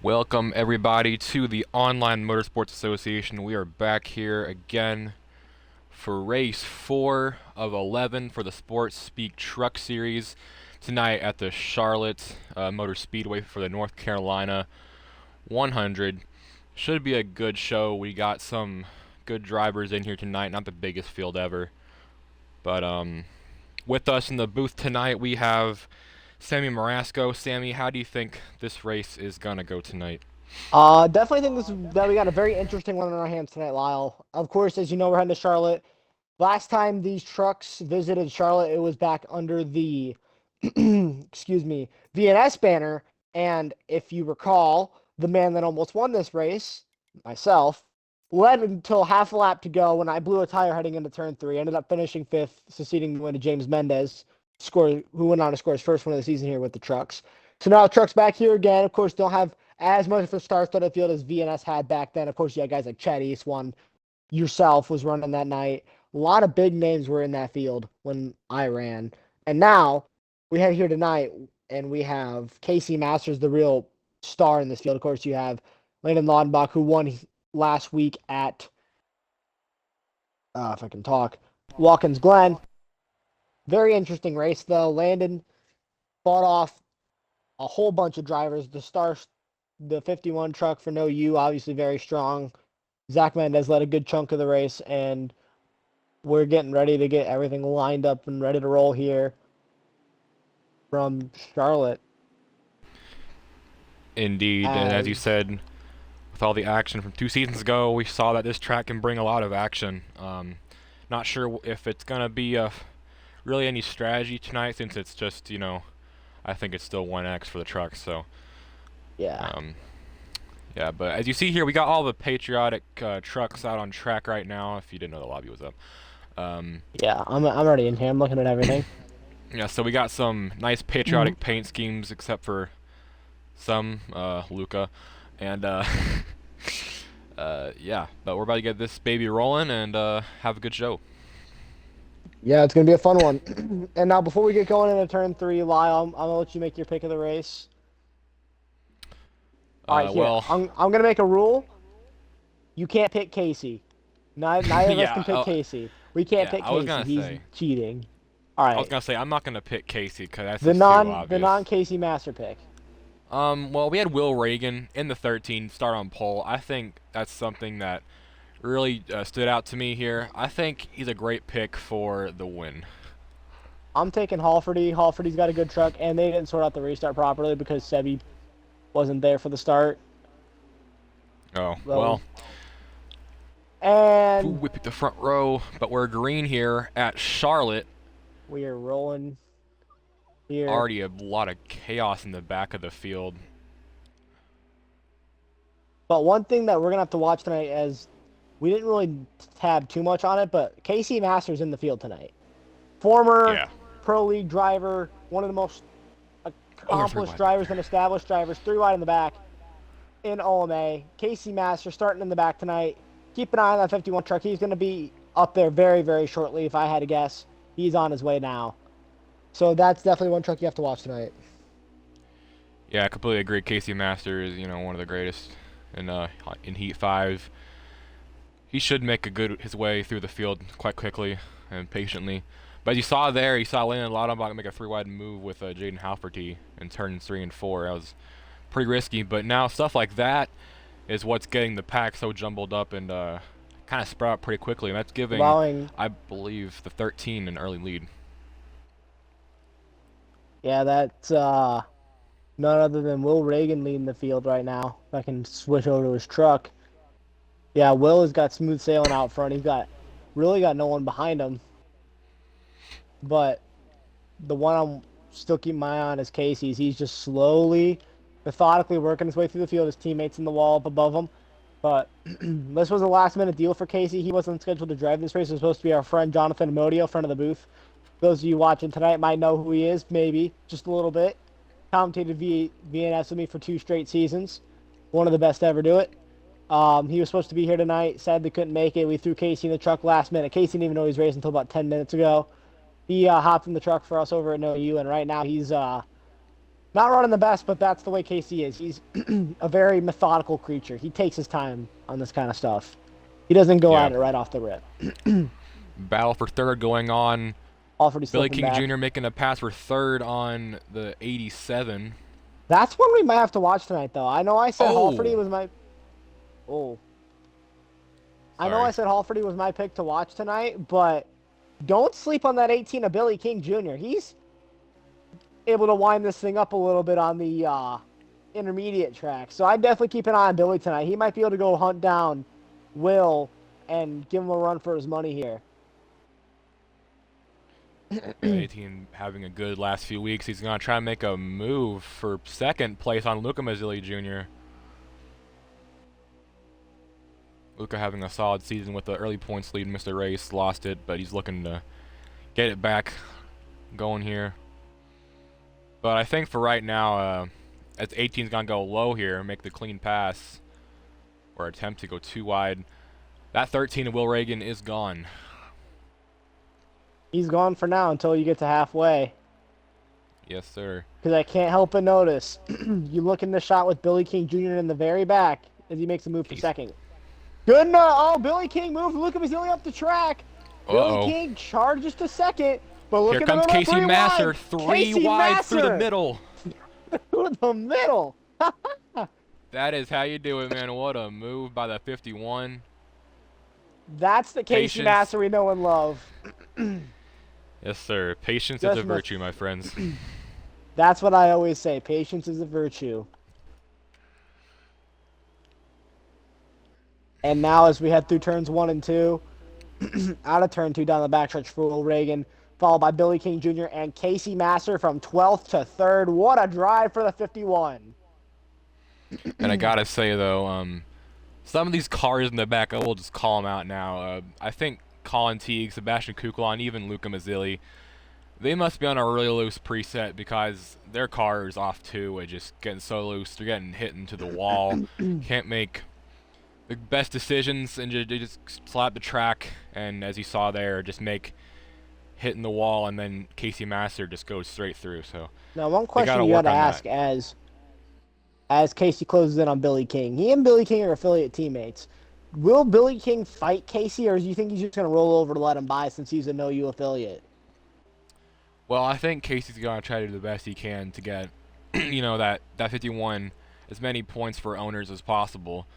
Welcome everybody to the Online Motorsports Association. We are back here again for race 4 of 11 for the Sports Speak Truck Series tonight at the Charlotte Motor Speedway for the North Carolina 100. Should be a good show. We got some good drivers in here tonight, not the biggest field ever. But with us in the booth tonight we have Sammy Marasco. Sammy, how do you think this race is gonna go tonight? Definitely think that we got a very interesting one on our hands tonight, Lyle. Of course, as you know, we're heading to Charlotte. Last time these trucks visited Charlotte, it was back under the excuse me, VNS banner. And if you recall, the man that almost won this race, myself, led until half a lap to go when I blew a tire heading into turn 3. Ended up finishing 5th, succeeding the win to James Mendez, who went on to score his first win of the season here with the trucks. So now the trucks back here again. Of course, don't have as much of a star-studded field as VNS had back then. Of course, you had guys like Chad East, one yourself was running that night. A lot of big names were in that field when I ran. And now we head here tonight, and we have Casey Masters, the real star in this field. Of course, you have Landon Laudenbach, who won last week at, if I can talk, Watkins Glen. Very interesting race, though. Landon fought off a whole bunch of drivers. The 51 truck for No U, obviously very strong. Zach Mendez led a good chunk of the race, and we're getting ready to get everything lined up and ready to roll here from Charlotte. Indeed, and as you said, with all the action from 2 seasons ago, we saw that this track can bring a lot of action. Not sure if it's going to be really any strategy tonight, since it's just, I think it's still 1X for the trucks, so... Yeah. Yeah, but as you see here, we got all the patriotic trucks out on track right now, if you didn't know the lobby was up. Yeah, I'm already in here. I'm looking at everything. Yeah, so we got some nice patriotic paint schemes, except for some, Luca. And, yeah, but we're about to get this baby rolling and have a good show. Yeah, it's going to be a fun one. And now, before we get going into turn 3, Lyle, I'm going to let you make your pick of the race. All right, here. Well, I'm going to make a rule. You can't pick Casey. Neither of us can pick Casey. We can't pick Casey. He's cheating. All right. I was gonna say I'm not gonna pick Casey because that's the just too obvious. The non-Casey master pick. Well, we had Will Reagan in the 13 start on pole. I think that's something that really stood out to me here. I think he's a great pick for the win. I'm taking Halferty. Halferty's got a good truck, and they didn't sort out the restart properly because Sebi wasn't there for the start. Oh, well. And ooh, we picked the front row, but we're green here at Charlotte. We are rolling here. Already a lot of chaos in the back of the field. But one thing that we're going to have to watch tonight is we didn't really tab too much on it, but Casey Masters in the field tonight. Former Pro League driver, one of the most accomplished drivers and established drivers, 3 wide in the back in OMA. Casey Masters starting in the back tonight. Keep an eye on that 51 truck. He's going to be up there very, very shortly, if I had to guess. He's on his way now. So that's definitely one truck you have to watch tonight. Yeah, I completely agree. Casey Masters is, one of the greatest in Heat 5. He should make his way through the field quite quickly and patiently. But as you saw there, you saw Landon Laudenbach make a 3-wide move with Jayden Halferty in turns 3 and 4. That was pretty risky, but now stuff like that is what's getting the pack so jumbled up and kind of spread out pretty quickly, and that's giving, I believe, the 13 an early lead. Yeah, that's none other than Will Reagan leading the field right now. If I can switch over to his truck. Yeah, Will has got smooth sailing out front. He's really got no one behind him. But the one I'm still keeping my eye on is Casey's. He's just slowly, methodically working his way through the field. His teammates in the wall up above him. But this was a last-minute deal for Casey. He wasn't scheduled to drive this race. It was supposed to be our friend Johnathon Amodio, friend of the booth. Those of you watching tonight might know who he is, maybe, just a little bit. Commentated VNS with me for 2 straight seasons. One of the best to ever do it. He was supposed to be here tonight. Sadly couldn't make it. We threw Casey in the truck last minute. Casey didn't even know he was racing until about 10 minutes ago. He hopped in the truck for us over at No U, and right now he's Not running the best, but that's the way Casey is. He's a very methodical creature. He takes his time on this kind of stuff. He doesn't go Yeah. at it right off the rip. Battle for third going on. Alfred Billy slipping King back. Jr. making a pass for third on the 87. That's one we might have to watch tonight, though. I know I said Halfordy Oh. was my... Oh. I know Sorry. I said Halfordy was my pick to watch tonight, but don't sleep on that 18 of Billy King Jr. He's able to wind this thing up a little bit on the intermediate track. So I'd definitely keep an eye on Billy tonight. He might be able to go hunt down Will and give him a run for his money here. 18 having a good last few weeks. He's going to try and make a move for second place on Luca Mazzilli Jr. Luca having a solid season with the early points lead. Missed the race, lost it, but he's looking to get it back going here. But I think for right now, as 18's going to go low here and make the clean pass, or attempt to go too wide, that 13 of Will Reagan is gone. He's gone for now until you get to halfway. Yes, sir. Because I can't help but notice, you look in the shot with Billy King Jr. in the very back as he makes a move for second. Good enough. Oh, Billy King moved. Luca Mazzilli up the track. Billy King charges to second. But look Here at comes the Casey Masser, wide. three Casey wide Masser. through the middle. Through the middle. That is how you do it, man. What a move by the 51. That's the Casey Patience. Masser we know and love. Yes, sir. Patience Just is a virtue, my friends. That's what I always say. Patience is a virtue. And now as we head through turns 1 and 2, out of turn 2 down the backstretch for Will Reagan, followed by Billy King Jr. and Casey Masser from 12th to 3rd. What a drive for the 51. And I gotta say, though, some of these cars in the back, I will just call them out now. I think Colin Teague, Sebastian Kuklon, even Luca Mazzilli, they must be on a really loose preset because their car is off too. It's just getting so loose. They're getting hit into the wall. Can't make the best decisions, and they just slap the track. And as you saw there, just make hitting the wall, and then Casey Masser just goes straight through. So Now, one question you work got to on ask that. as Casey closes in on Billy King. He and Billy King are affiliate teammates. Will Billy King fight Casey, or do you think he's just going to roll over to let him by since he's a no-you affiliate? Well, I think Casey's going to try to do the best he can to get, that 51 as many points for owners as possible.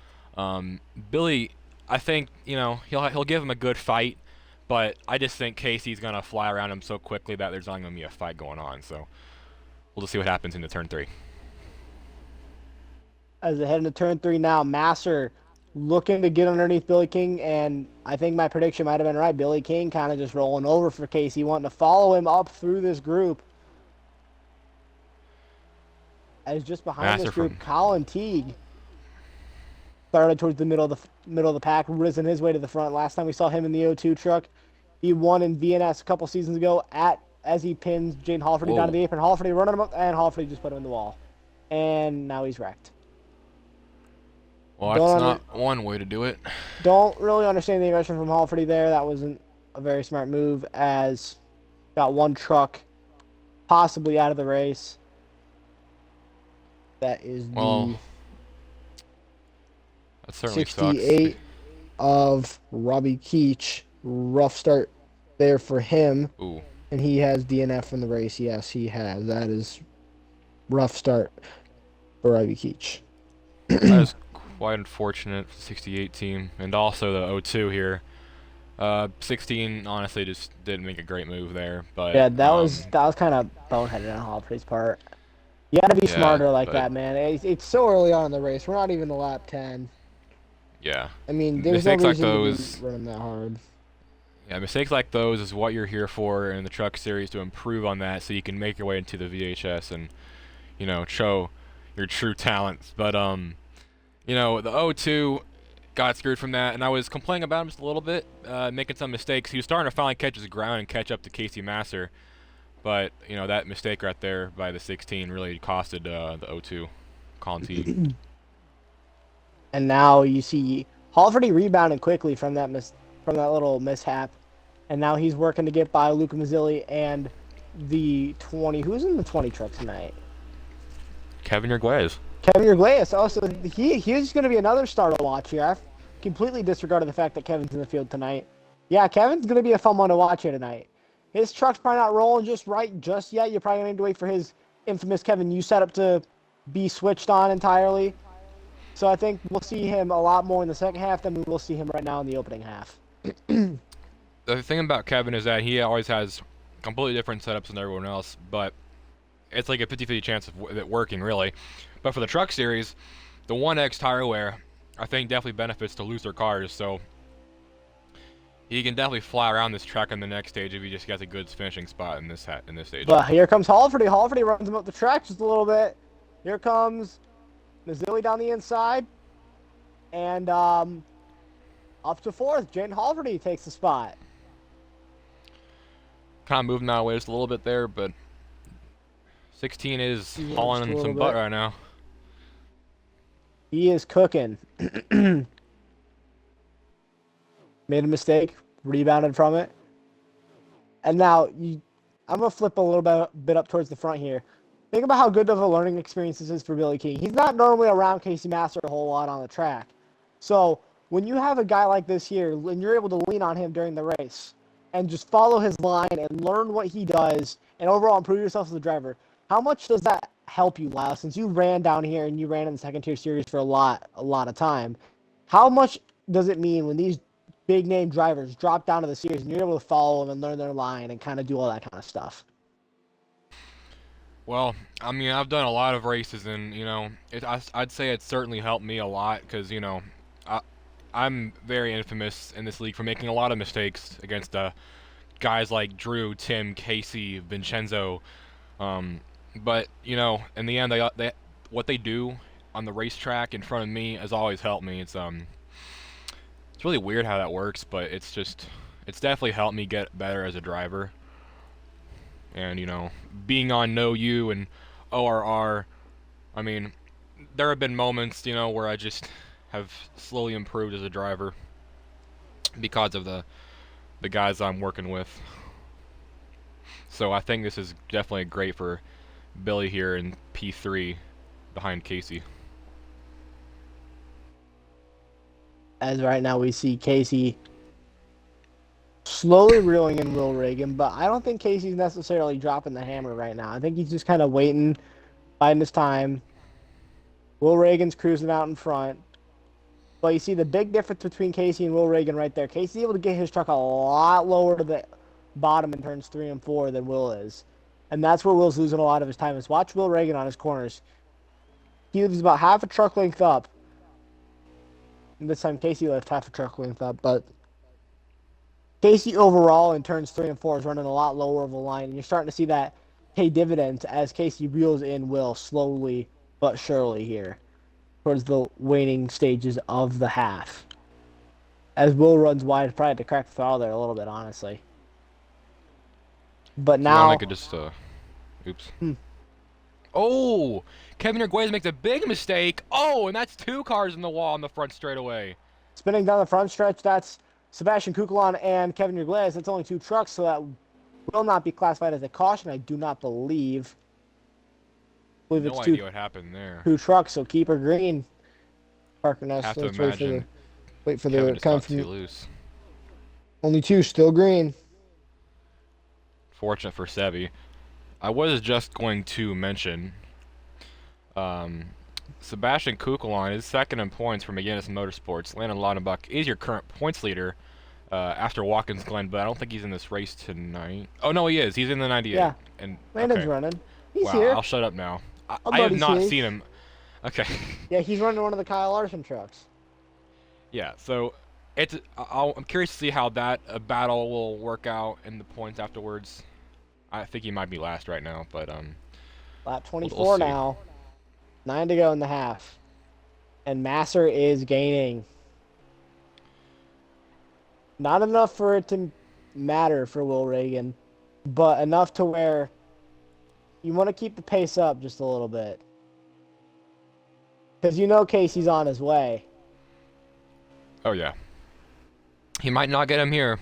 Billy, I think, he'll give him a good fight, but I just think Casey's going to fly around him so quickly that there's not going to be a fight going on. So we'll just see what happens into turn 3. As they head into turn 3 now, Masser looking to get underneath Billy King, and I think my prediction might have been right. Billy King kind of just rolling over for Casey, wanting to follow him up through this group. As just behind Masser this group, Colin Teague started towards the middle of the pack, risen his way to the front. Last time we saw him in the O2 truck, he won in VNS a couple seasons ago as he pins Jayden Halfordy down to the apron. Halfordy running him up, and Halfordy just put him in the wall. And now he's wrecked. Well, that's not one way to do it. Don't really understand the aggression from Halfordy there. That wasn't a very smart move, as got one truck possibly out of the race. That is the that certainly 68 sucks. of Robbie Keach. Rough start there for him. Ooh. And he has DNF from the race. Yes, he has. That is rough start for Robbie Keach. That is quite unfortunate for the 68 team, and also the O2 here. 16 honestly just didn't make a great move there, but yeah, that was kind of boneheaded on Halfordy's part. You got to be smarter like that, man. It's so early on in the race. We're not even to lap 10. Yeah. I mean, there's no reason to run them that hard. Yeah, mistakes like those is what you're here for in the truck series, to improve on that so you can make your way into the VHS and, show your true talents. But, the O2 got screwed from that, and I was complaining about him just a little bit, making some mistakes. He was starting to finally catch his ground and catch up to Casey Masser, but, that mistake right there by the 16 really costed the O2 Colin Teague. And now you see Halfordy rebounding quickly from that little mishap, and now he's working to get by Luca Mazzilli and the 20. Who's in the 20 truck tonight? Kevin Yerguez. Kevin Urgleus. Also, he's going to be another star to watch here. I've completely disregarded the fact that Kevin's in the field tonight. Yeah, Kevin's going to be a fun one to watch here tonight. His truck's probably not rolling just right just yet. You're probably going to need to wait for his infamous Kevin U setup to be switched on entirely. So I think we'll see him a lot more in the second half than we will see him right now in the opening half. The thing about Kevin is that he always has completely different setups than everyone else, but it's like a 50-50 chance of it working, really. But for the truck series, the 1X tire wear, I think definitely benefits to looser cars, so he can definitely fly around this track on the next stage if he just gets a good finishing spot in this stage. But here comes Halferty. Halferty runs him up the track just a little bit. Here comes Mazzilli down the inside. And up to fourth, Jayden Halferty takes the spot. Kind of moving out of the way just a little bit there, but 16 is hauling some butt right now. He is cooking. Made a mistake, rebounded from it. And now, I'm going to flip a little bit up towards the front here. Think about how good of a learning experience this is for Billy King. He's not normally around Casey Master a whole lot on the track. So, when you have a guy like this here, and you're able to lean on him during the race, and just follow his line and learn what he does, and overall improve yourself as a driver, how much does that help you, Lyle? Since you ran down here and you ran in the second tier series for a lot of time, how much does it mean when these big name drivers drop down to the series and you're able to follow them and learn their line and kind of do all that kind of stuff? Well, I mean, I've done a lot of races, and I'd say it's certainly helped me a lot because I'm very infamous in this league for making a lot of mistakes against guys like Drew, Tim, Casey, Vincenzo. But in the end, what they do on the racetrack in front of me has always helped me. It's really weird how that works, but it's definitely helped me get better as a driver. And being on No U and ORR, I mean, there have been moments where I just have slowly improved as a driver because of the guys I'm working with. So I think this is definitely great for Billy here in P3 behind Casey. As right now we see Casey slowly reeling in Will Reagan, but I don't think Casey's necessarily dropping the hammer right now. I think he's just kind of waiting, biding his time. Will Reagan's cruising out in front. But you see the big difference between Casey and Will Reagan right there. Casey's able to get his truck a lot lower to the bottom in turns 3 and 4 than Will is. And that's where Will's losing a lot of his time is watch Will Reagan on his corners. He leaves about half a truck length up. And this time Casey left half a truck length up, but Casey overall in turns 3 and 4 is running a lot lower of a line, and you're starting to see that pay dividends as Casey reels in Will slowly but surely here towards the waning stages of the half. As Will runs wide, probably had to crack the throttle there a little bit, honestly. But now... I could just, oops. Oh! Kevin Arguez makes a big mistake. Oh, and that's 2 cars in the wall on the front straightaway. Spinning down the front stretch, that's Sebastian Kukulon and Kevin Urgleus. That's only 2 trucks, so that will not be classified as a caution, I do not believe. I believe no it's idea what happened there. 2 trucks, so keep her green. Parker Ness. Have to imagine wait for Kevin the just come got from too loose. Only 2 still green. Fortunate for Sebi. I was just going to mention Sebastian Kukulon is second in points for McGinnis Motorsports. Landon Laudenbach is your current points leader after Watkins Glen, but I don't think he's in this race tonight. Oh, no, he is. He's in the 98. Yeah. And Landon's running. He's wow, here. I'll shut up now. I have not seen him. Okay. Yeah, he's running one of the Kyle Larson trucks. Yeah, so I'm curious to see how that battle will work out in the points afterwards. I think he might be last right now, but lap 24 we'll now. 9 to go in the half. And Masser is gaining. Not enough for it to matter for Will Reagan, but enough to where you want to keep the pace up just a little bit. Because Casey's on his way. Oh, yeah. He might not get him here,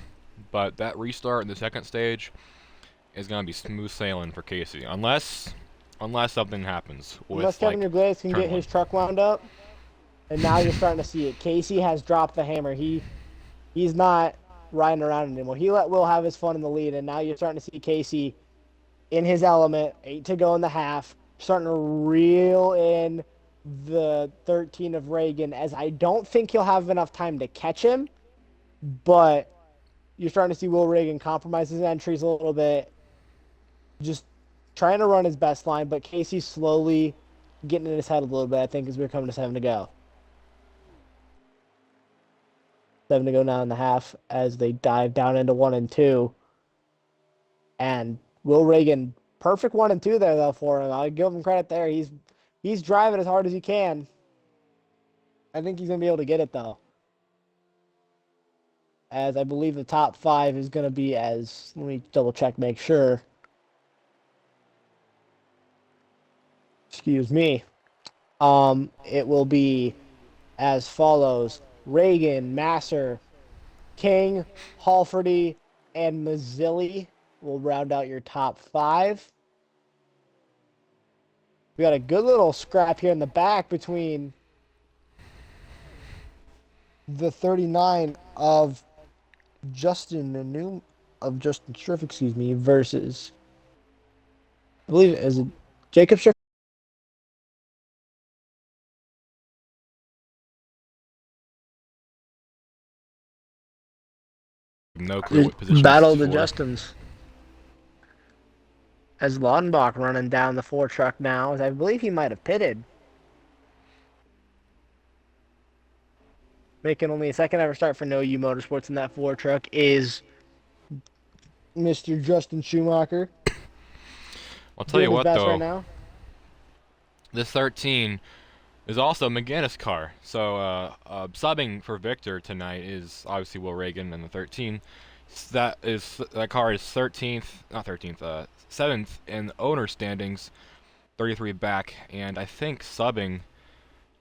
but that restart in the second stage is going to be smooth sailing for Casey. Unless unless something happens Unless with Kevin like Glaze can turn get one. his truck wound up. And now you're starting to see it. Casey has dropped the hammer. He's not riding around anymore. He let Will have his fun in the lead, and now you're starting to see Casey in his element. 8 to go in the half. Starting to reel in the 13 of Reagan, as I don't think he'll have enough time to catch him, but you're starting to see Will Reagan compromise his entries a little bit, just trying to run his best line, but Casey's slowly getting in his head a little bit, I think, as we're coming to 7 to go. 7 to go now in the half as they dive down into 1 and 2. And Will Reagan, perfect 1 and 2 there, though, for him. I'll give him credit there. He's driving as hard as he can. I think he's going to be able to get it, though. As I believe the top 5 is going to be as, let me double check, make sure. Excuse me. It will be as follows: Reagan, Masser, King, Halfordy, and Mazzilli will round out your top 5. We got a good little scrap here in the back between the 39 of Justin Striff, versus, I believe, is it Jacob Striff? No clue what position this Battle is of the for. Justins. As Laudenbach running down the 4 truck now, as I believe he might have pitted. Making only a second ever start for No U Motorsports in that 4 truck is Mr. Justin Schumacher. I'll tell Doing you his what best though, right now. this 13 is also McGinnis' car. So subbing for Victor tonight is obviously Will Reagan in the 13. That car is 13th, not 13th, 7th in owner standings, 33 back, and I think subbing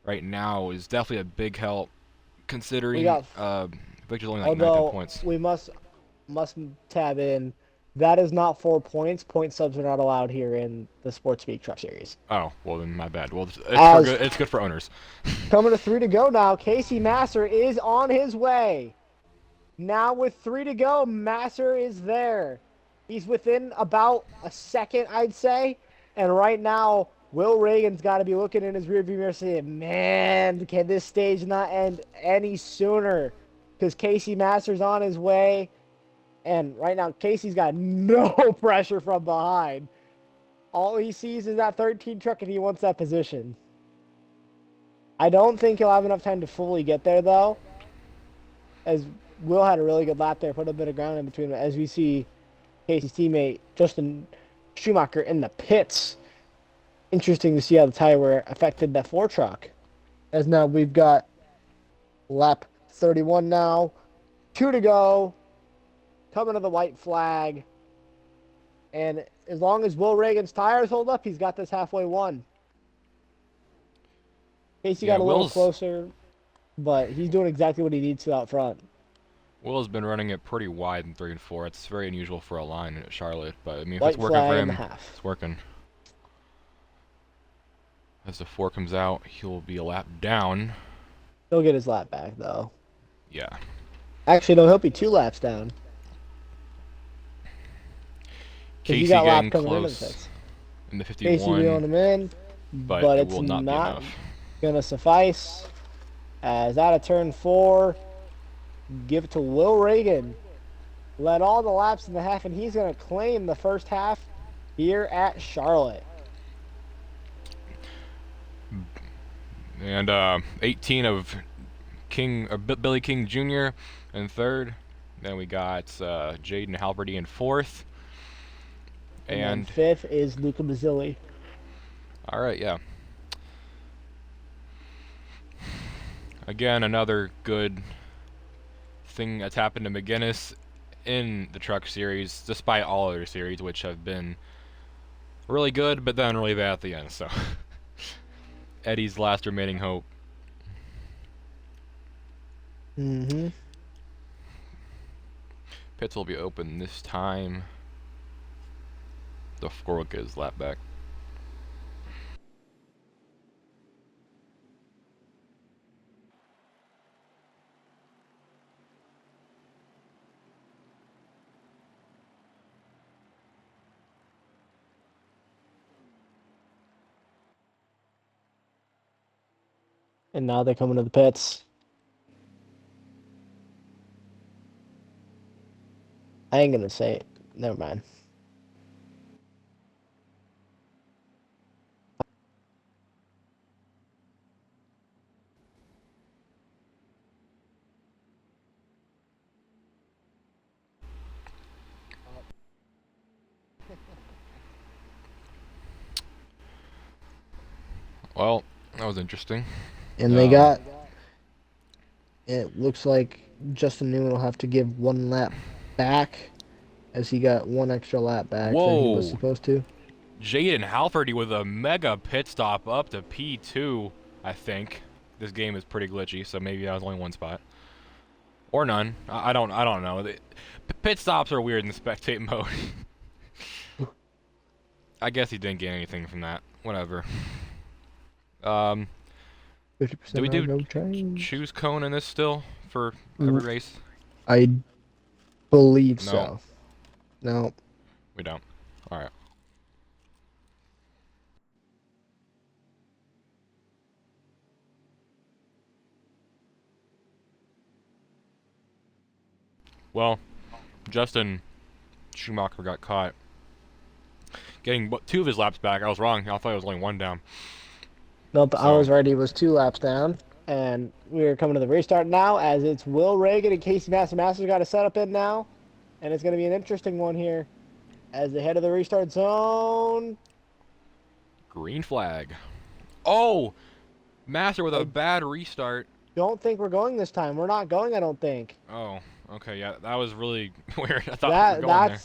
right now is definitely a big help considering Victor's only like 9 although points. we must tab in, that is not 4 points. Point subs are not allowed here in the Sports Speak Truck Series. Oh, well then my bad. Well, it's good for owners. Coming to 3 to go now, Casey Masser is on his way. Now with 3 to go, Masser is there. He's within about a second, I'd say. And right now, Will Reagan's got to be looking in his rearview mirror saying, man, can this stage not end any sooner? Because Casey Masser's on his way. And right now, Casey's got no pressure from behind. All he sees is that 13 truck, and he wants that position. I don't think he'll have enough time to fully get there, though, as Will had a really good lap there, put a bit of ground in between, as we see Casey's teammate Justin Schumacher in the pits. Interesting to see how the tire wear affected that 4 truck. As now we've got lap 31 now, 2 to go, coming to the white flag. And as long as Will Reagan's tires hold up, he's got this halfway won. Casey got a little closer, but he's doing exactly what he needs to out front. Will has been running it pretty wide in 3 and 4. It's very unusual for a line at Charlotte, but I mean, if White it's working for flag in the him, half. it's working. As the 4 comes out, he'll be a lap down. He'll get his lap back, though. Yeah. Actually, no, he'll be 2 laps down. Casey got getting lap coming close in the 51. Casey reeling him in, but it it's will not be enough. Gonna suffice. As out of turn 4, give it to Will Reagan. Led all the laps in the half, and he's gonna claim the first half here at Charlotte. And 18 of Billy King Jr. in 3rd. Then we got Jayden Halverty in 4th. And 5th is Luca Mazzilli. All right, yeah. Again, another good thing that's happened to McGinnis in the Truck Series, despite all other series, which have been really good, but then really bad at the end. So, Eddie's last remaining hope. Pits will be open this time. The Hrunka is lap back. And now they come into the pits. I ain't gonna say it. Never mind. Well, that was interesting. And they got. It looks like Justin Newman will have to give one lap back, as he got one extra lap back than he was Whoa! supposed to. Jayden Halferty with a mega pit stop up to P2, I think. This game is pretty glitchy, so maybe that was only one spot. Or none. I don't know. Pit stops are weird in the spectate mode. I guess he didn't get anything from that. Whatever. 50% Do we do no change. choose cone in this still for every race? I believe No. so. No. We don't. Alright. Well, Justin Schumacher got caught getting 2 of his laps back. I was wrong. I thought it was only 1 down. Nope, I was right. He was 2 laps down. And we're coming to the restart now, as it's Will Reagan and Casey Master's got a setup in now. And it's going to be an interesting one here, as they head to the restart zone. Green flag. Oh! Master with a bad restart. Don't think we're going this time. We're not going, I don't think. Oh, okay, yeah, that was really weird. I thought we were going there.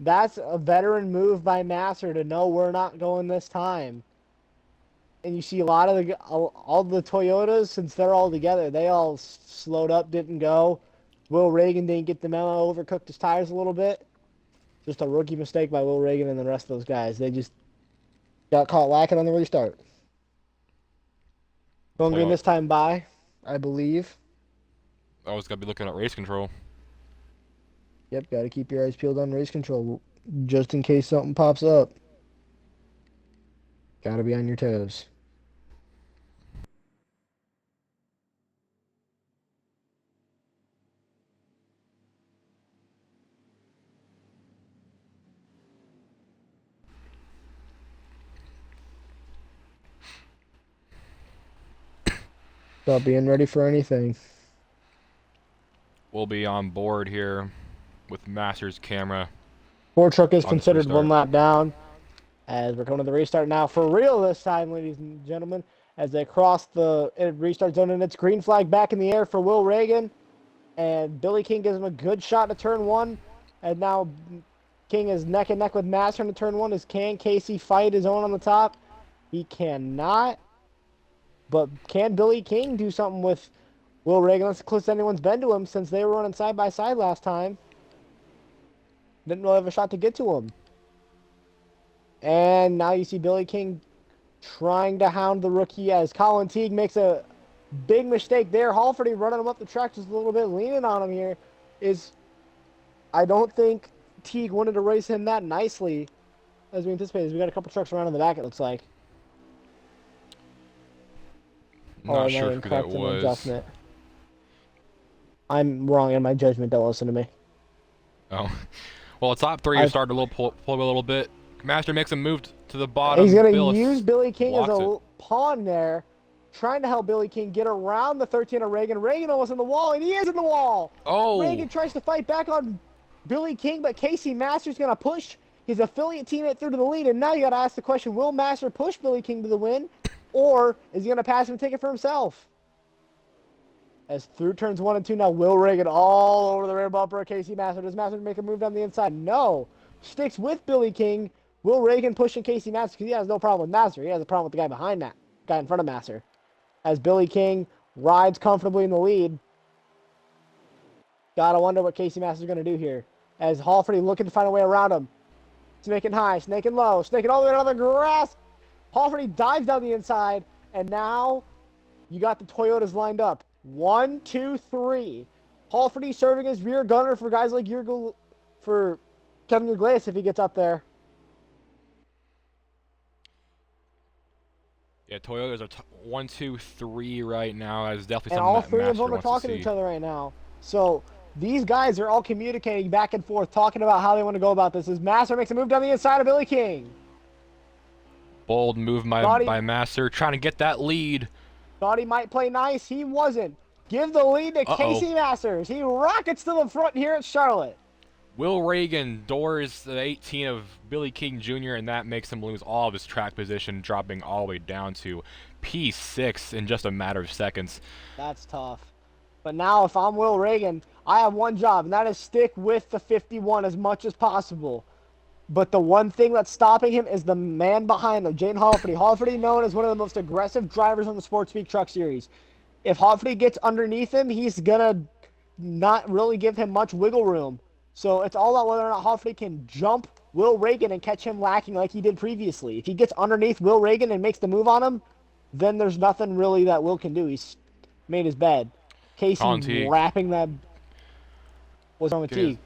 That's a veteran move by Master to know we're not going this time. And you see a lot of all the Toyotas, since they're all together, they all slowed up, didn't go. Will Reagan didn't get the memo, overcooked his tires a little bit. Just a rookie mistake by Will Reagan and the rest of those guys. They just got caught lacking on the restart. Going green this time by, I believe. Always gotta be looking at race control. Yep, gotta keep your eyes peeled on race control, just in case something pops up. Gotta be on your toes. Not being ready for anything. We'll be on board here with Master's camera. Ford truck is considered 1 lap down. As we're coming to the restart now, for real this time, ladies and gentlemen, as they cross the restart zone, and it's green flag back in the air for Will Reagan. And Billy King gives him a good shot to turn 1. And now King is neck and neck with Master in turn 1. Can Casey fight his own on the top? He cannot. But can Billy King do something with Will Reagan? That's the closest anyone's been to him since they were running side by side last time. Didn't really have a shot to get to him. And now you see Billy King trying to hound the rookie, as Colin Teague makes a big mistake there. Halferty running him up the track just a little bit, leaning on him here. I don't think Teague wanted to race him that nicely as we anticipated. We got a couple trucks around in the back, it looks like. Not sure who that was. Adjustment. I'm wrong in my judgment. Don't listen to me. Oh. Well, top 3 are starting to pull a little bit. Master makes a move to the bottom. He's going to use Billy King as a pawn there, trying to help Billy King get around the 13 of Reagan. Reagan almost in the wall, and he is in the wall. Oh. Reagan tries to fight back on Billy King, but Casey Master's going to push his affiliate teammate through to the lead. And now you got to ask the question, will Master push Billy King to the win, or is he going to pass him and take it for himself? As through turns 1 and 2, now Will Reagan all over the rear bumper of Casey Master. Does Master make a move down the inside? No. Sticks with Billy King. Will Reagan pushing Casey Master because he has no problem with Master. He has a problem with the guy behind that, guy in front of Master. As Billy King rides comfortably in the lead. Gotta wonder what Casey Master's going to do here. As Halferty looking to find a way around him. Snaking high, snaking low, snaking all the way down the grass. Halferty dives down the inside, and now you got the Toyotas lined up. 1, 2, 3. Halferty serving as rear gunner for guys like for Kevin Uglass, if he gets up there. Yeah, Toyotas are 1, 2, 3 right now. That's definitely And something all that three of Master them are wants to talking to each see. other right now. So these guys are all communicating back and forth, talking about how they want to go about this. As Master makes a move down the inside of Billy King. Bold move Thought he, by Master, trying to get that lead. thought he might play nice. He wasn't. Give the lead to Uh-oh. Casey Masters. He rockets to the front here at Charlotte. Will Reagan doors the 18 of Billy King Jr., and that makes him lose all of his track position, dropping all the way down to P6 in just a matter of seconds. That's tough. But now if I'm Will Reagan, I have one job, and that is stick with the 51 as much as possible. But the one thing that's stopping him is the man behind him, Jayden Hofferty. Hofferty known as one of the most aggressive drivers on the Sports Speak Truck Series. If Hofferty gets underneath him, he's going to not really give him much wiggle room. So it's all about whether or not Hofferty can jump Will Reagan and catch him lacking like he did previously. If he gets underneath Will Reagan and makes the move on him, then there's nothing really that Will can do. He's made his bed. Casey Conti, wrapping that. What's wrong with T?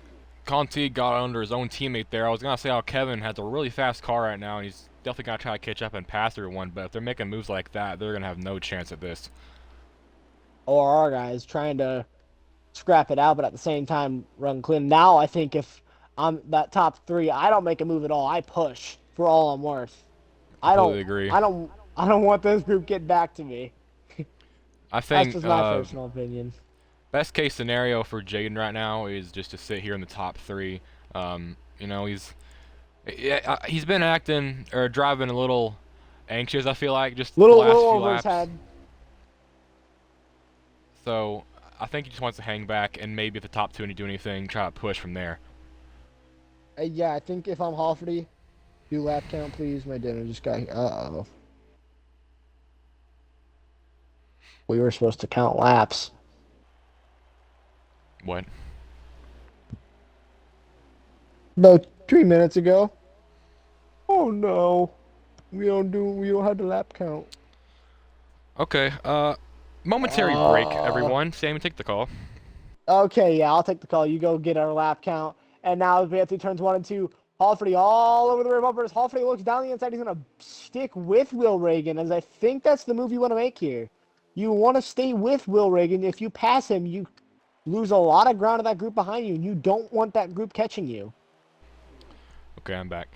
Conti got under his own teammate there. I was going to say how Kevin has a really fast car right now, and he's definitely going to try to catch up and pass everyone, but if they're making moves like that, they're going to have no chance at this. ORR guys trying to scrap it out, but at the same time run clean. Now I think if I'm that top three, I don't make a move at all. I push for all I'm worth. I Completely don't agree. I don't want this group getting back to me. I That's think just my personal opinion. best case scenario for Jayden right now is just to sit here in the top 3. You know, he's been acting or driving a little anxious, I feel like, just the last Little few over his laps. head. So I think he just wants to hang back and maybe if the top 2 and do anything, try to push from there. Yeah, I think if I'm Hofferty, do lap count, please. My dinner just got here. Uh-oh. We were supposed to count laps. What? About 3 minutes ago. Oh no. We don't have the lap count. Okay, momentary break, everyone. Sammy, take the call. Okay, yeah, I'll take the call. You go get our lap count. And now we have to turns 1 and 2. Hofferty all over the rear bumpers. Hofferty looks down the inside. He's going to stick with Will Reagan, as I think that's the move you want to make here. You want to stay with Will Reagan. If you pass him, you lose a lot of ground to that group behind you, and you don't want that group catching you. Okay, I'm back.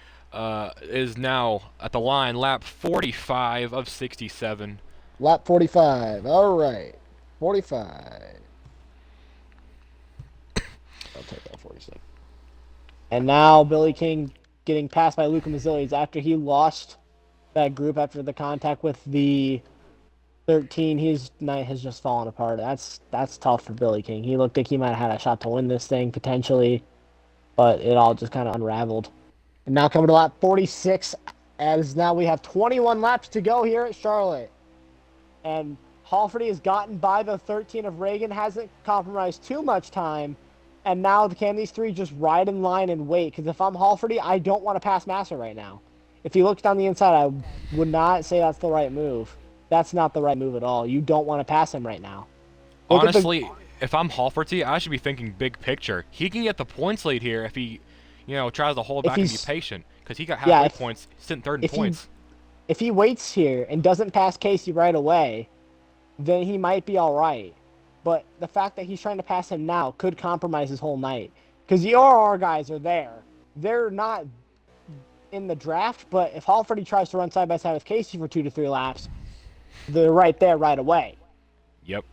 Is now at the line, lap 45 of 67. Lap 45. All right. 45. I'll take that 46. And now Billy King getting passed by Luca Mazzilli's after he lost that group after the contact with the 13. His night has just fallen apart. That's tough for Billy King. He looked like he might have had a shot to win this thing potentially, but it all just kind of unraveled. And now coming to lap 46, as now we have 21 laps to go here at Charlotte. And Hofferty has gotten by the 13 of Reagan, hasn't compromised too much time. And now can these three just ride in line and wait? Because if I'm Hofferty, I don't want to pass Massa right now. If he looks down the inside, I would not say that's the right move. That's not the right move at all. You don't want to pass him right now. Honestly, if I'm Halferty, I should be thinking big picture. He can get the points lead here if he, tries to hold back and be patient. Because he got halfway points, sitting third in points. If he waits here and doesn't pass Casey right away, then he might be all right. But the fact that he's trying to pass him now could compromise his whole night. Because the RR guys are there. They're not in the draft, but if Halferty tries to run side by side with Casey for 2 to 3 laps, they're right there right away. Yep.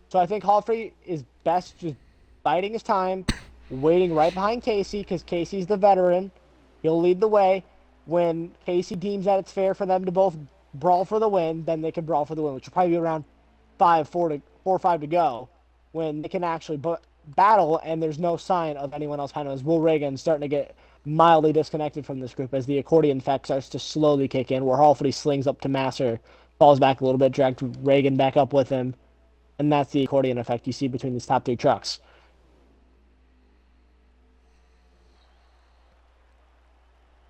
So I think Halferty is best just biding his time, waiting right behind Casey, because Casey's the veteran. He'll lead the way. When Casey deems that it's fair for them to both brawl for the win, then they can brawl for the win, which will probably be around 4 or 5 to go, when they can actually battle and there's no sign of anyone else behind them. As Will Reagan starting to get mildly disconnected from this group as the accordion effect starts to slowly kick in, where Halferty slings up to Masser, falls back a little bit, dragged Reagan back up with him, and that's the accordion effect you see between these top 3 trucks.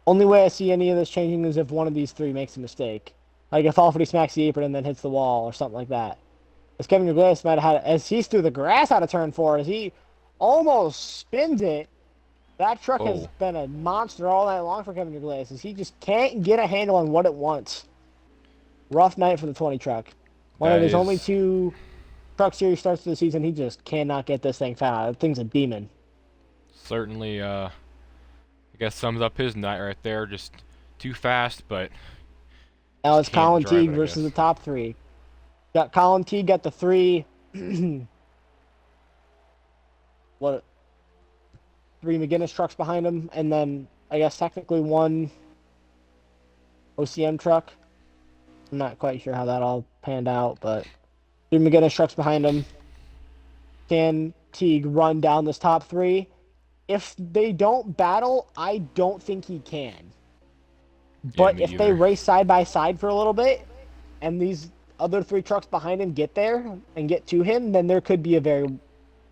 Only way I see any of this changing is if one of these 3 makes a mistake. Like if Halferty smacks the apron and then hits the wall or something like that. As Kevin Iglesias might have had, as he's through the grass out of turn 4, as he almost spins it. That truck has been a monster all night long for Kevin Iglesias. He just can't get a handle on what it wants. rough night for the 20 truck. One of That his only is 2 truck series starts of the season. He just cannot get this thing found. That thing's a demon. certainly, I guess sums up his night right there. Just too fast, but Now just it's can't Colin drive Teague it, I versus the guess. top 3. Got Colin Teague got the 3. What? 3 McGinnis trucks behind him, and then I guess technically 1 OCM truck. I'm not quite sure how that all panned out, but 3 McGinnis trucks behind him. Can Teague run down this top 3? If they don't battle, I don't think he can. Yeah, But me if they either. race side by side for a little bit, and these other 3 trucks behind him get there and get to him, then there could be a very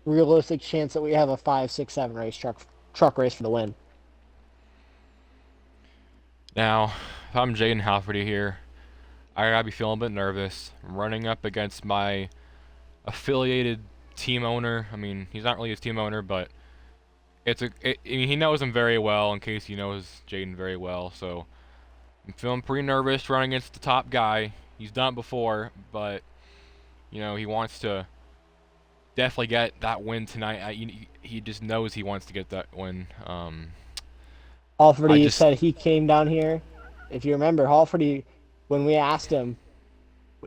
realistic chance that we have a 5, 6, 7 race truck race for the win. Now, if I'm Jayden Halferty here, I gotta be feeling a bit nervous. I'm running up against my affiliated team owner. I mean, he's not really his team owner, but I mean, he knows him very well. In case he knows Jayden very well, so I'm feeling pretty nervous running against the top guy. He's done it before, but you know he wants to definitely get that win tonight. He just knows he wants to get that win. I Halferty just said he came down here. If you remember, Halferty, when we asked him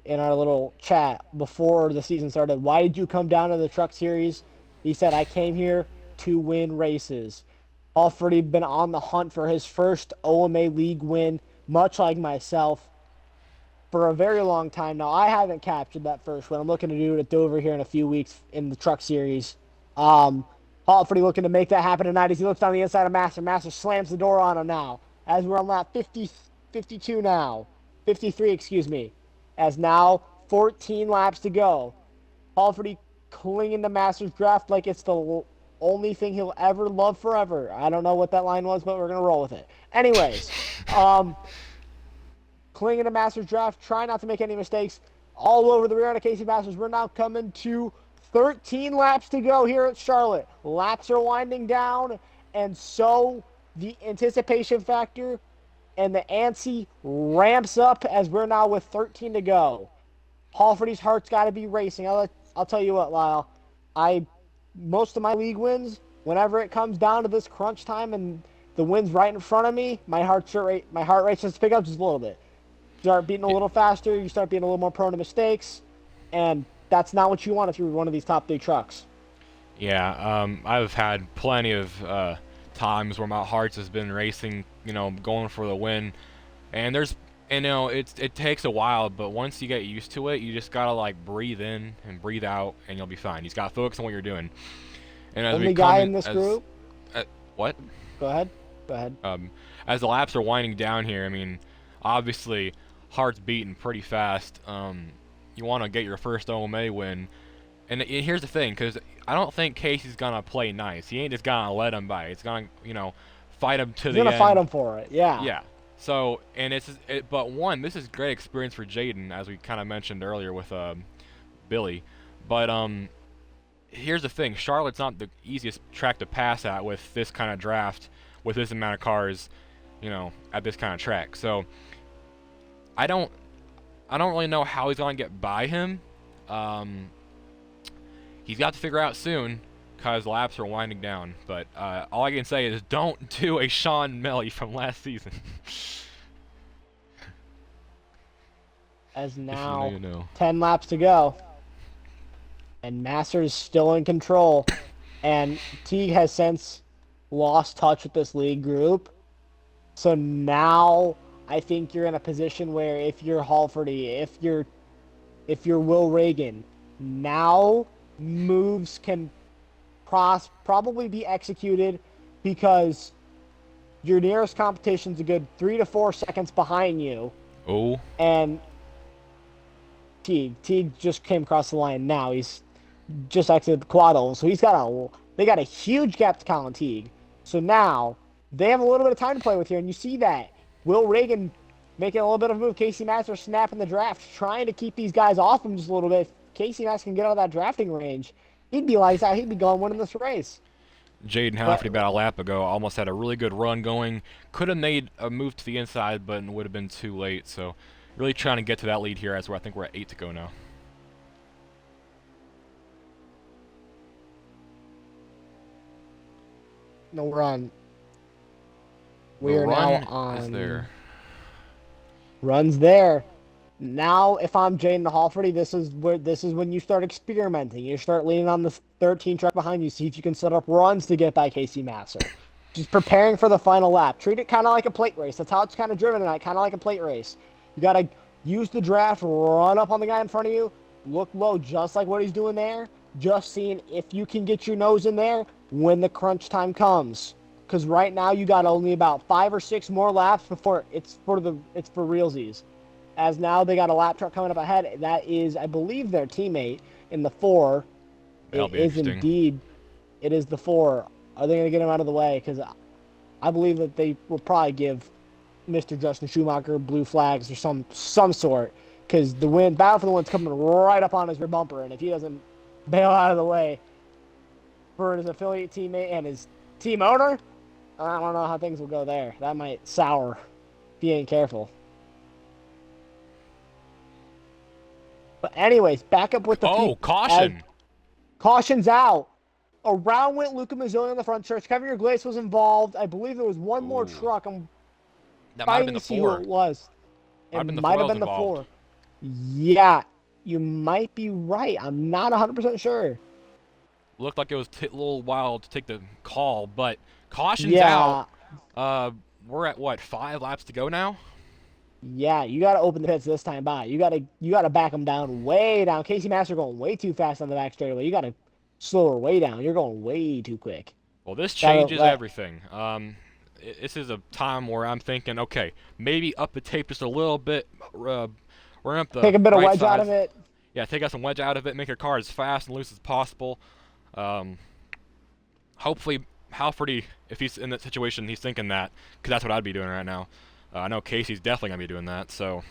in our little chat before the season started, why did you come down to the truck series? He said, I came here to win races. Halferty been on the hunt for his first OMA league win, much like myself, for a very long time now. I haven't captured that first one. I'm looking to do it at Dover here in a few weeks in the truck series. Halferty looking to make that happen tonight as he looks down the inside of Master. Master slams the door on him now as we're on lap 50, 52 now. 53, excuse me. As now 14 laps to go. Halferty clinging to Master's draft like it's the only thing he'll ever love forever. I don't know what that line was, but we're going to roll with it. Anyways, clinging to Masters draft, try not to make any mistakes. All over the rear end of Casey Masters. We're now coming to 13 laps to go here at Charlotte. Laps are winding down, and so the anticipation factor and the ANSI ramps up as we're now with 13 to go. Halferty's heart's got to be racing. I'll tell you what, Lyle. Most of my league wins, whenever it comes down to this crunch time and the win's right in front of me, my heart rate starts to pick up just a little bit. Start beating a little faster, you start being a little more prone to mistakes, and that's not what you want if you're one of these top 3 trucks. Yeah, I've had plenty of times where my heart has been racing, you know, going for the win, and it takes a while, but once you get used to it, you just gotta like breathe in and breathe out, and you'll be fine. You just gotta focus on what you're doing. And as we Only guy come in this group. what? Go ahead. Go ahead. As the laps are winding down here, I mean, obviously, heart's beating pretty fast. You want to get your first OMA win. And here's the thing, because I don't think Casey's going to play nice. He ain't just going to let him by. He's going to, you know, fight him to He's the gonna end. fight him for it. Yeah. Yeah. So, and but one, this is great experience for Jayden, as we kind of mentioned earlier with Billy. But here's the thing, Charlotte's not the easiest track to pass at with this kind of draft, with this amount of cars, you know, at this kind of track. So I don't really know how he's gonna get by him. He's got to figure out soon, because laps are winding down. But all I can say is don't do a Sean Melly from last season. As now you know. 10 laps to go, and Masters still in control, and Teague has since lost touch with this league group. So now I think you're in a position where if you're Halferty, if you're Will Reagan, now moves can probably be executed because your nearest competition's a good 3 to 4 seconds behind you. Oh. And Teague just came across the line now. He's just exited the quad oval, so they got a huge gap to Colin Teague. So now they have a little bit of time to play with here, and you see that Will Reagan making a little bit of a move. Casey Masters snapping the draft, trying to keep these guys off him just a little bit. If Casey Masters can get out of that drafting range, he'd be lights out. He'd be going winning this race. Jayden Halferty about a lap ago almost had a really good run going. Could have made a move to the inside, but it would have been too late. So, Really trying to get to that lead here as I think we're at 8 to go now. No, we're on. We The are run now on. is there. Runs there. Now, if I'm Jayden Hallford, this is when you start experimenting. You start leaning on the 13 truck behind you, see if you can set up runs to get by Casey Masser. Just preparing for the final lap. Treat it kind of like a plate race. That's how it's kind of driven tonight, kind of like a plate race. You got to use the draft, run up on the guy in front of you, look low, just like what he's doing there. Just seeing if you can get your nose in there when the crunch time comes. Because right now you got only about 5 or 6 more laps before it's for realsies. As now they got a lap truck coming up ahead. That is, I believe, their teammate in the 4. That'll be It is interesting. indeed. It is the 4. Are they going to get him out of the way? Because I believe that they will probably give Mr. Justin Schumacher blue flags or some sort. Because the battle for the win's coming right up on his rear bumper, and if he doesn't bail out of the way for his affiliate teammate and his team owner, I don't know how things will go there. That might sour if he ain't careful. But anyways, back up with the caution! Caution's out. Around went Luca Mazzoli on the front stretch. Kevin Glace was involved. I believe there was one more truck. I'm that might have been the 4. Who it was. It might have been the 4. Yeah, you might be right. I'm not 100% sure. Looked like it was a little while to take the call, but caution's out. We're at what, 5 laps to go now? Yeah, you got to open the pits this time by. You got to back them down way down. Casey Master going way too fast on the back straightaway. You got to slow her way down. You're going way too quick. Well, this changes everything. This is a time where I'm thinking, okay, maybe up the tape just a little bit. Run up the take a bit of wedge size. out of it. Yeah, take out some wedge out of it. Make your car as fast and loose as possible. Hopefully, Halford, if he's in that situation, he's thinking that, because that's what I'd be doing right now. I know Casey's definitely going to be doing that, so.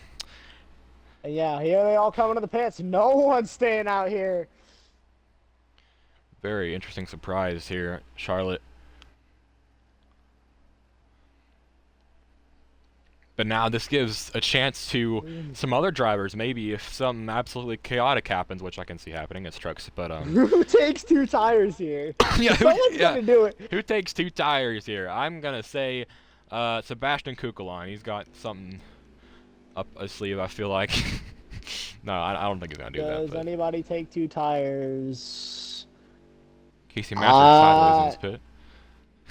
Yeah, here they all coming to the pits. No one's staying out here. Very interesting surprise here, Charlotte. But now this gives a chance to some other drivers, maybe if something absolutely chaotic happens, which I can see happening. It's trucks, but who takes 2 tires here? Yeah, someone's gonna do it. Who takes 2 tires here? I'm gonna say Sebastian Kline. He's got something up his sleeve, I feel like. No, I don't think he's gonna do that. Does anybody take 2 tires? Casey Masters sideways in his pit.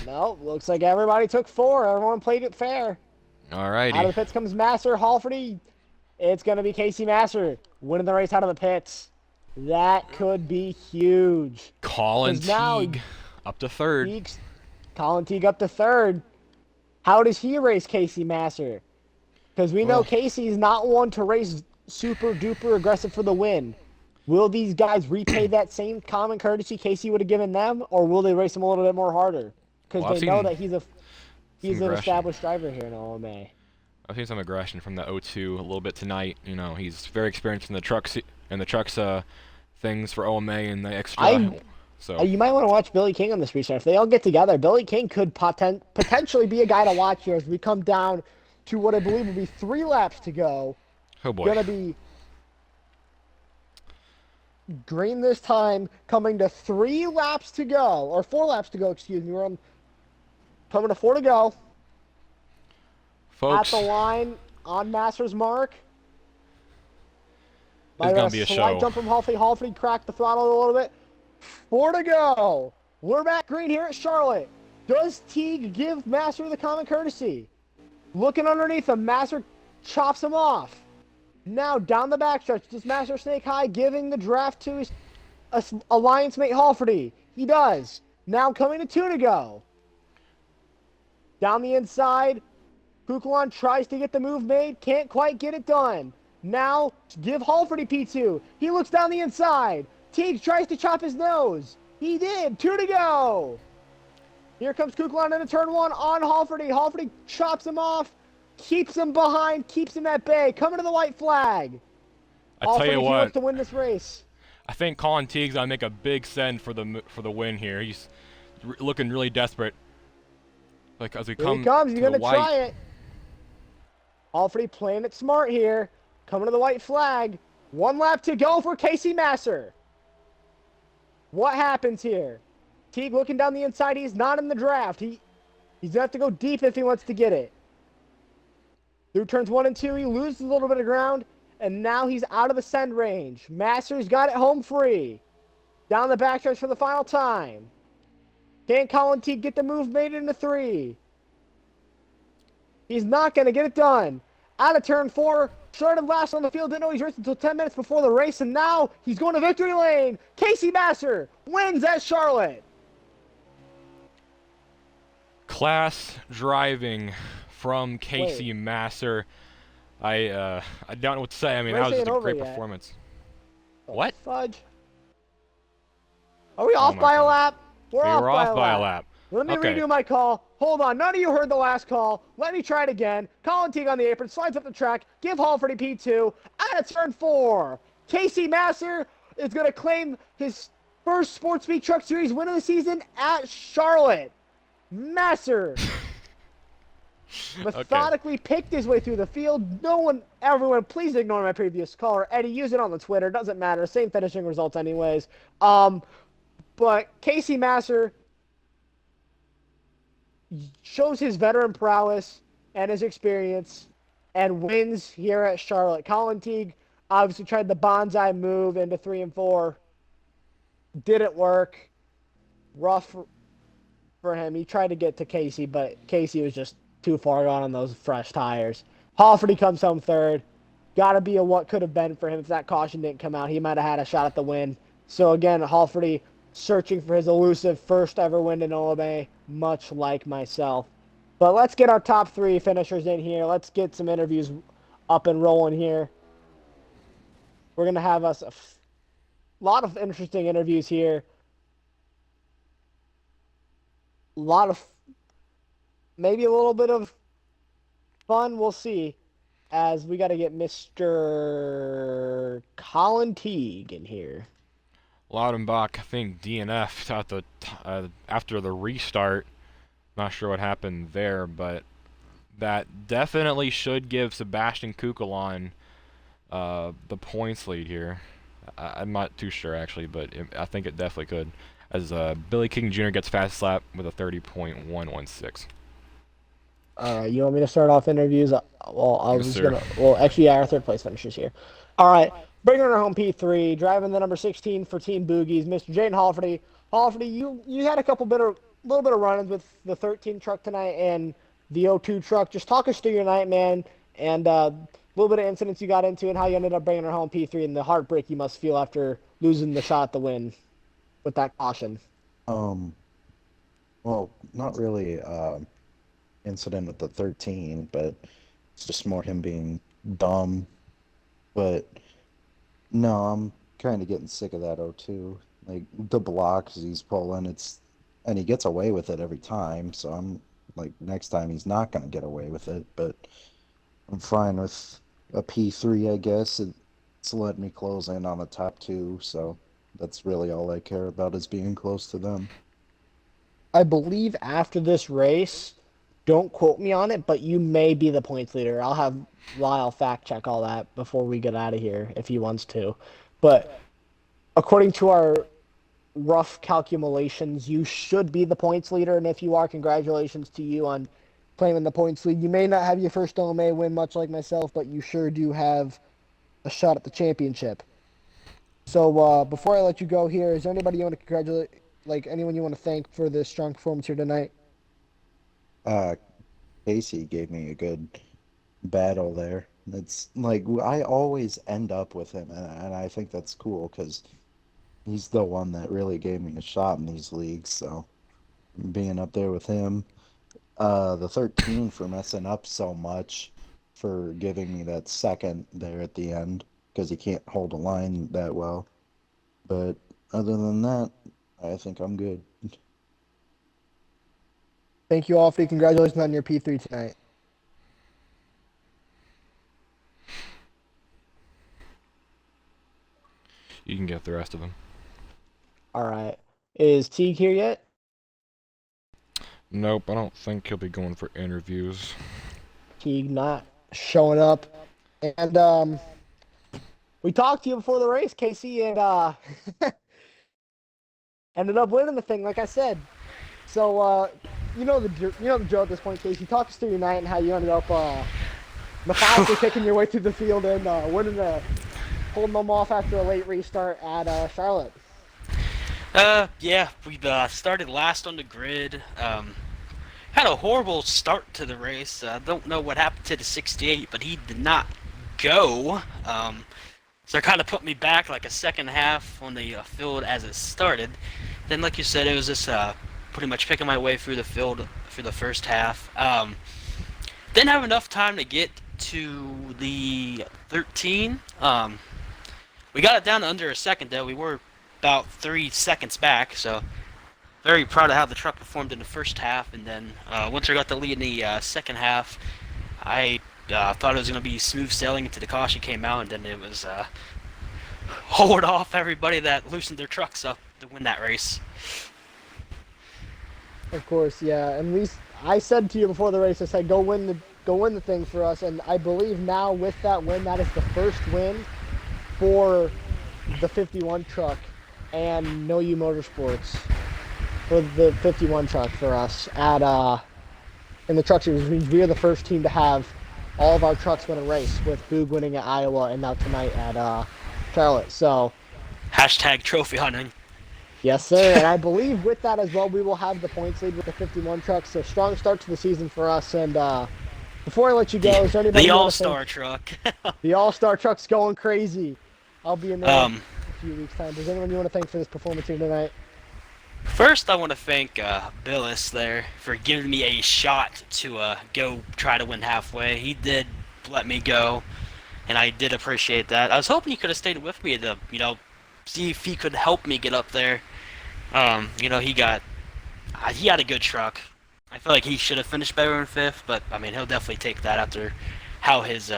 No, looks like everybody took 4. Everyone played it fair. Alrighty. Out of the pits comes Master, Halford. It's going to be Casey Master winning the race out of the pits. That could be huge. Colin Teague up to 3rd. Colin Teague up to 3rd. How does he race Casey Master? Because we know Casey's not one to race super duper aggressive for the win. Will these guys repay that same common courtesy Casey would have given them, or will they race him a little bit more harder? Because they know that he's an established driver here in OMA. I've seen some aggression from the O2 a little bit tonight. You know, he's very experienced in the trucks things for OMA and the extra. So you might want to watch Billy King on this restart. If they all get together, Billy King could potentially be a guy to watch here as we come down to what I believe will be 3 laps to go. Oh boy. Gonna be green this time, coming to 3 laps to go, or 4 laps to go. Excuse me. We're coming to 4 to go. Folks, at the line on Master's mark. It's going to be a show. Jump from Halford cracked the throttle a little bit. 4 to go. We're back green here at Charlotte. Does Teague give Master the common courtesy? Looking underneath him, Master chops him off. Now down the backstretch, does Master snake high, giving the draft to his alliance mate Halford? He does. Now coming to 2 to go. Down the inside, Kuklan tries to get the move made, can't quite get it done. Now, give Halford P2. He looks down the inside. Teague tries to chop his nose. He did. 2 to go. Here comes Kuklan into turn 1 on Halford. Halford chops him off, keeps him behind, keeps him at bay. Coming to the white flag. I tell you what, wants to win this race. I think Colin Teague's gonna make a big send for the win here. He's looking really desperate. Like as we come. Here he comes. He's gonna try it. Halford playing it smart here. coming to the white flag. 1 lap to go for Casey Masser. What happens here? Teague looking down the inside. He's not in the draft. He's going to have to go deep if he wants to get it. Through turns 1 and 2, he loses a little bit of ground, and now he's out of the send range. Masser's got it home free. Down the backstretch for the final time. Can Colin Teague get the move made into 3? He's not going to get it done. Out of turn 4, started last on the field, didn't know he's raced until 10 minutes before the race, and now he's going to victory lane. Casey Masser wins at Charlotte. Class driving from Casey Masser. I don't know what to say. I mean, that was just a great performance. What? Fudge. Are we off by a lap? We're off by a lap. Let me redo my call. Hold on. None of you heard the last call. Let me try it again. Colin Teague on the apron. Slides up the track. Give Halford a P2. Out of turn 4. Casey Masser is going to claim his first Sports Speed Truck Series win of the season at Charlotte. Masser methodically picked his way through the field. Everyone, please ignore my previous caller. Eddie, use it on the Twitter. Doesn't matter. Same finishing results anyways. But Casey Masser shows his veteran prowess and his experience and wins here at Charlotte. Colin Teague obviously tried the bonsai move into 3 and 4. Didn't work. Rough for him. He tried to get to Casey, but Casey was just too far gone on those fresh tires. Halford comes home 3rd. Got to be a what could have been for him if that caution didn't come out. He might have had a shot at the win. So again, Halford searching for his elusive first ever win in OMA, much like myself. But let's get our top 3 finishers in here. Let's get some interviews up and rolling here. We're going to have us a lot of interesting interviews here. Maybe a little bit of fun. We'll see. As we got to get Mr. Colin Teague in here. Laudenbach, I think, DNF'd after the restart. Not sure what happened there, but that definitely should give Sebastian Kukulon the points lead here. I'm not too sure, actually, but I think it definitely could. As Billy King Jr. gets fast lap with a 30.116. All right, you want me to start off interviews? Our 3rd place finishers here. All right, bringing her home P3, driving the number 16 for Team Boogies, Mr. Jayden Halford. Halford, you had a little bit of run-ins with the 13 truck tonight and the 02 truck. Just talk us through your night, man, and a little bit of incidents you got into and how you ended up bringing her home P3 and the heartbreak you must feel after losing the shot at the win with that caution. Well, not really incident with the 13, but it's just more him being dumb. But no, I'm kind of getting sick of that 02. Like the blocks he's pulling, and he gets away with it every time. So I'm like, next time he's not gonna get away with it. But I'm fine with a P3, I guess. It's letting me close in on the top 2, so that's really all I care about, is being close to them. I believe after this race, don't quote me on it, but you may be the points leader. I'll have Lyle fact check all that before we get out of here if he wants to. But according to our rough calculations, you should be the points leader, and if you are, congratulations to you on claiming the points lead. You may not have your first OMA win, much like myself, but you sure do have a shot at the championship. So before I let you go here, is there anybody you want to congratulate, like anyone you want to thank for this strong performance here tonight? Casey gave me a good battle there. It's like I always end up with him, and I think that's cool because he's the one that really gave me a shot in these leagues. So being up there with him, the 13 for messing up so much, for giving me that second there at the end because he can't hold a line that well. But other than that, I think I'm good. Thank you all for congratulations on your P3 tonight. You can get the rest of them. All right. Is Teague here yet? Nope, I don't think he'll be going for interviews. Teague not showing up. And we talked to you before the race, Casey, and ended up winning the thing, like I said. So, you know the drill at this point, Casey. Talk us through your night and how you ended up methodically picking your way through the field and holding them off after a late restart at Charlotte. Yeah, we started last on the grid. Had a horrible start to the race. Don't know what happened to the 68, but he did not go. So it kind of put me back like a second half on the field as it started. Then, like you said, it was just pretty much picking my way through the field for the first half. Didn't have enough time to get to the 13. We got it down to under a second, though. We were about 3 seconds back, so very proud of how the truck performed in the first half. And then once I got the lead in the second half, I thought it was going to be smooth sailing until the caution came out, and then it was hold off everybody that loosened their trucks up to win that race. Of course, yeah. And I said to you before the race, I said go win the thing for us. And I believe now with that win, that is the first win for the 51 truck and No You Motorsports for the 51 truck for us at in the truck series. Means we are the first team to have all of our trucks win a race, with Boog winning at Iowa and now tonight at Charlotte. So Hashtag trophy hunting. yes, sir. And I believe with that as well, we will have the points lead with the 51 trucks. So strong start to the season for us. And before I let you go, is there anybody The All-Star truck. The All-Star truck's going crazy. I'll be in there in a few weeks' time. Does anyone you want to thank for this performance here tonight? First, I want to thank Billis there for giving me a shot to go try to win halfway. He did let me go, and I did appreciate that. I was hoping he could have stayed with me to, see if he could help me get up there. He had a good truck. I feel like he should have finished better in fifth, but I mean, he'll definitely take that after how his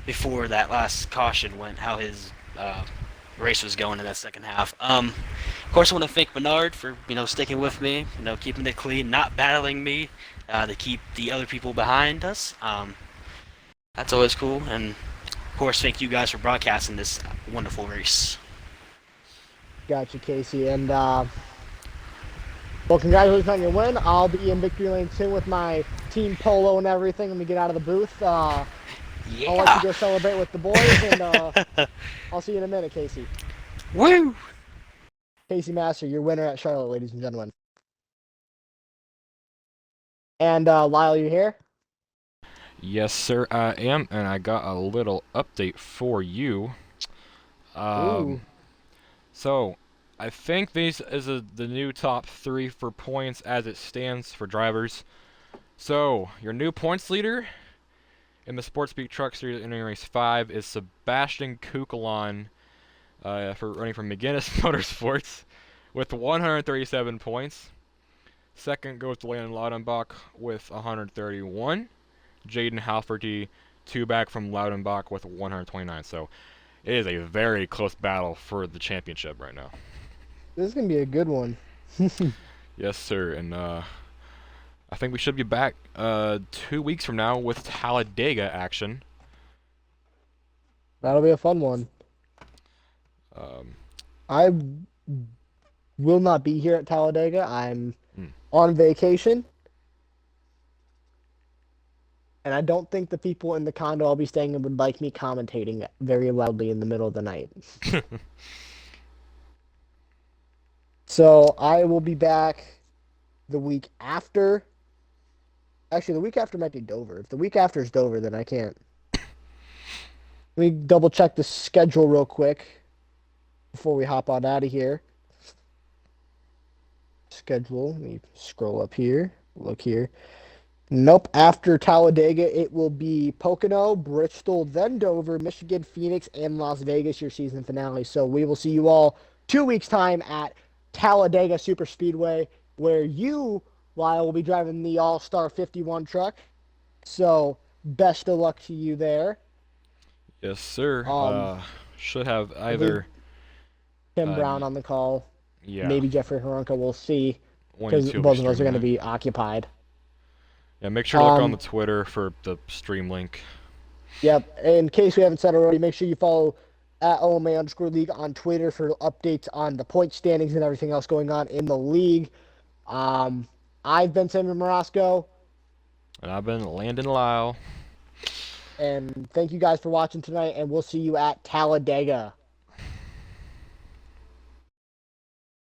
before that last caution went, how his race was going in that second half. Of course, I want to thank Bernard for sticking with me, keeping it clean, not battling me to keep the other people behind us. That's always cool, and of course, thank you guys for broadcasting this wonderful race. Gotcha, Casey. And well, congratulations on your win. I'll be in victory lane soon with my team polo and everything when we get out of the booth. Yeah. I'll let you go celebrate with the boys, and I'll see you in a minute, Casey. Woo! Casey Master, your winner at Charlotte, ladies and gentlemen. And Lyle, you here? Yes, sir, I am, and I got a little update for you. So, I think this is the new top 3 for points as it stands for drivers. So, your new points leader in the Sports Speak Truck Series in Race 5 is Sebastian Kukalon, for running from McGinnis Motorsports with 137 points. Second goes to Landon Laudenbach with 131. Jayden Halferty, 2 back from Laudenbach with 129. So it is a very close battle for the championship right now. This is going to be a good one. Yes, sir. And I think we should be back 2 weeks from now with Talladega action. That'll be a fun one. I will not be here at Talladega. I'm on vacation. And I don't think the people in the condo I'll be staying in would like me commentating very loudly in the middle of the night. So I will be back the week after. Actually, the week after might be Dover. If the week after is Dover, then I can't. Let me double check the schedule real quick before we hop on out of here. Schedule. Let me scroll up here. Look here. Nope. After Talladega, it will be Pocono, Bristol, then Dover, Michigan, Phoenix, and Las Vegas, your season finale. So we will see you all 2 weeks' time at Talladega Super Speedway, where you, Lyle, will be driving the All-Star 51 truck. So best of luck to you there. Yes, sir. Should have either Tim Brown on the call. Yeah. Maybe Jeffrey Hrunka. We'll see. Because both of us are going to be occupied. Yeah, make sure to look on the Twitter for the stream link. Yep. In case we haven't said already, make sure you follow at OMA_league on Twitter for updates on the point standings and everything else going on in the league. I've been Sammy Marasco. And I've been Landon Lyle. And thank you guys for watching tonight, and we'll see you at Talladega.